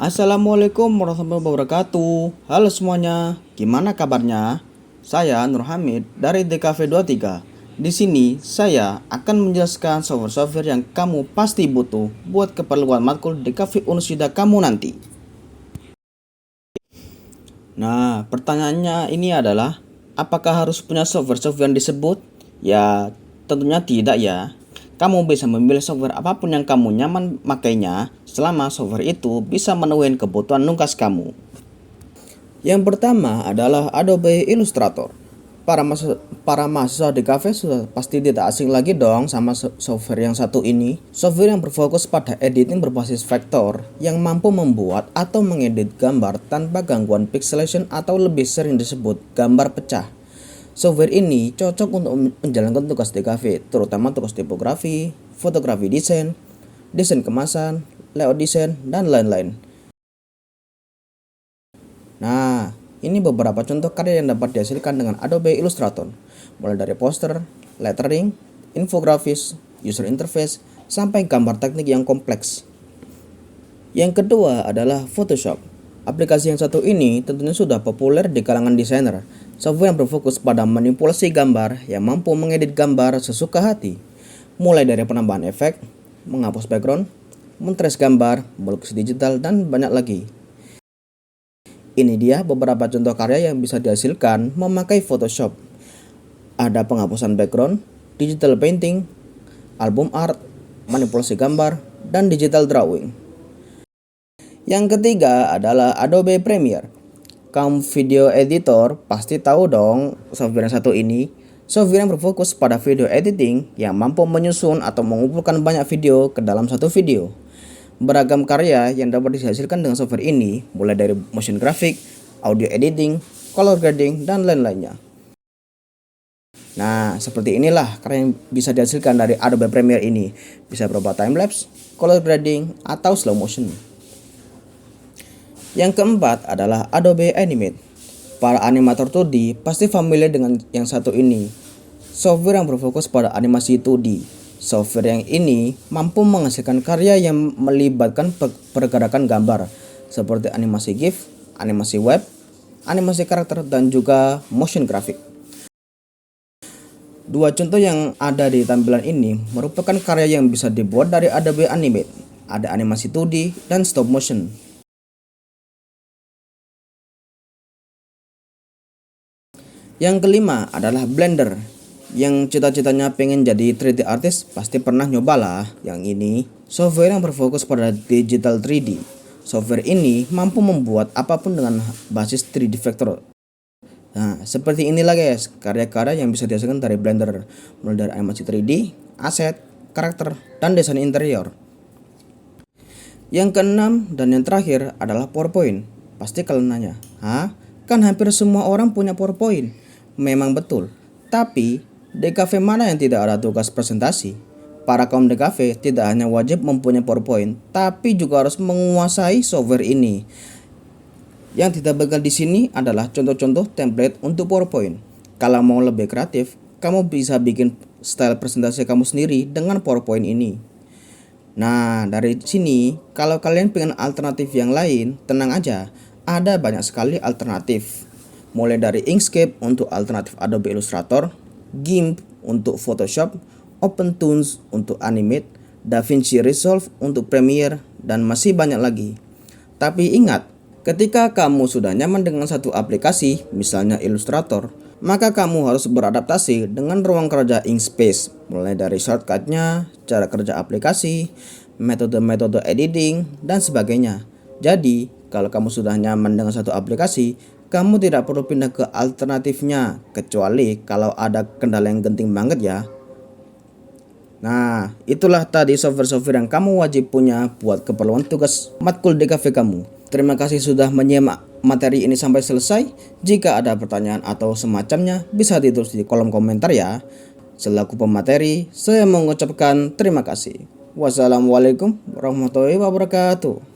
Assalamualaikum warahmatullahi wabarakatuh. Halo semuanya, gimana kabarnya? Saya Nur Hamid dari DKV23. Di sini saya akan menjelaskan software-software yang kamu pasti butuh buat keperluan matkul DKV Unusida kamu nanti. Nah, pertanyaannya ini adalah, apakah harus punya software-software yang disebut? Ya, tentunya tidak ya. Kamu bisa memilih software apapun yang kamu nyaman makainya selama software itu bisa memenuhi kebutuhan nungkas kamu. Yang pertama adalah Adobe Illustrator. Para mahasiswa di kafe sudah pasti tidak asing lagi dong sama software yang satu ini. Software yang berfokus pada editing berbasis vektor yang mampu membuat atau mengedit gambar tanpa gangguan pixelation atau lebih sering disebut gambar pecah. Software ini cocok untuk menjalankan tugas di kafe, terutama tugas tipografi, fotografi desain kemasan, layout desain, dan lain-lain. Nah, ini beberapa contoh karya yang dapat dihasilkan dengan Adobe Illustrator, mulai dari poster, lettering, infografis, user interface, sampai gambar teknik yang kompleks. Yang kedua adalah Photoshop. Aplikasi yang satu ini tentunya sudah populer di kalangan desainer. Software yang berfokus pada manipulasi gambar yang mampu mengedit gambar sesuka hati, mulai dari penambahan efek, menghapus background, men-trace gambar, melukis digital, dan banyak lagi. Ini dia beberapa contoh karya yang bisa dihasilkan memakai Photoshop. Ada penghapusan background, digital painting, album art, manipulasi gambar, dan digital drawing. Yang ketiga adalah Adobe Premiere. Kamu video editor pasti tahu dong software yang satu ini. Software yang berfokus pada video editing yang mampu menyusun atau mengumpulkan banyak video ke dalam satu video. Beragam karya yang dapat dihasilkan dengan software ini, mulai dari motion graphic, audio editing, color grading, dan lain-lainnya. Nah, seperti inilah karya yang bisa dihasilkan dari Adobe Premiere ini. Bisa berupa timelapse, color grading, atau slow motion. Yang keempat adalah Adobe Animate. Para animator 2D pasti familiar dengan yang satu ini. Software yang berfokus pada animasi 2D. Software yang ini mampu menghasilkan karya yang melibatkan pergerakan gambar, seperti animasi GIF, animasi web, animasi karakter, dan juga motion graphic. Dua contoh yang ada di tampilan ini merupakan karya yang bisa dibuat dari Adobe Animate. Ada animasi 2D dan stop motion. Yang kelima adalah Blender. Yang cita-citanya pengen jadi 3D artist pasti pernah nyobalah yang ini. Software yang berfokus pada digital 3D. Software ini mampu membuat apapun dengan basis 3D vector. Nah, seperti inilah guys, karya-karya yang bisa dihasilkan dari Blender, mulai dari animasi 3D, aset, karakter, dan desain interior. Yang keenam dan yang terakhir adalah PowerPoint. Pasti kalian nanya, "Hah? Kan hampir semua orang punya PowerPoint." Memang betul, tapi DKV mana yang tidak ada tugas presentasi? Para kaum DKV tidak hanya wajib mempunyai PowerPoint, tapi juga harus menguasai software ini. Yang tidak bakal di sini adalah contoh-contoh template untuk PowerPoint. Kalau mau lebih kreatif, kamu bisa bikin style presentasi kamu sendiri dengan PowerPoint ini. Nah, dari sini, kalau kalian pengen alternatif yang lain, tenang aja, ada banyak sekali alternatif. Mulai dari Inkscape untuk alternatif Adobe Illustrator, GIMP untuk Photoshop, OpenToonz untuk Animate, DaVinci Resolve untuk Premiere, dan masih banyak lagi. Tapi ingat, ketika kamu sudah nyaman dengan satu aplikasi, misalnya Illustrator, maka kamu harus beradaptasi dengan ruang kerja Inkspace, mulai dari shortcut-nya, cara kerja aplikasi, metode-metode editing, dan sebagainya. Jadi, kalau kamu sudah nyaman dengan satu aplikasi, kamu tidak perlu pindah ke alternatifnya, kecuali kalau ada kendala yang genting banget ya. Nah, itulah tadi software-software yang kamu wajib punya buat keperluan tugas matkul DKV kamu. Terima kasih sudah menyimak materi ini sampai selesai. Jika ada pertanyaan atau semacamnya, bisa ditulis di kolom komentar ya. Selaku pemateri, saya mengucapkan terima kasih. Wassalamualaikum warahmatullahi wabarakatuh.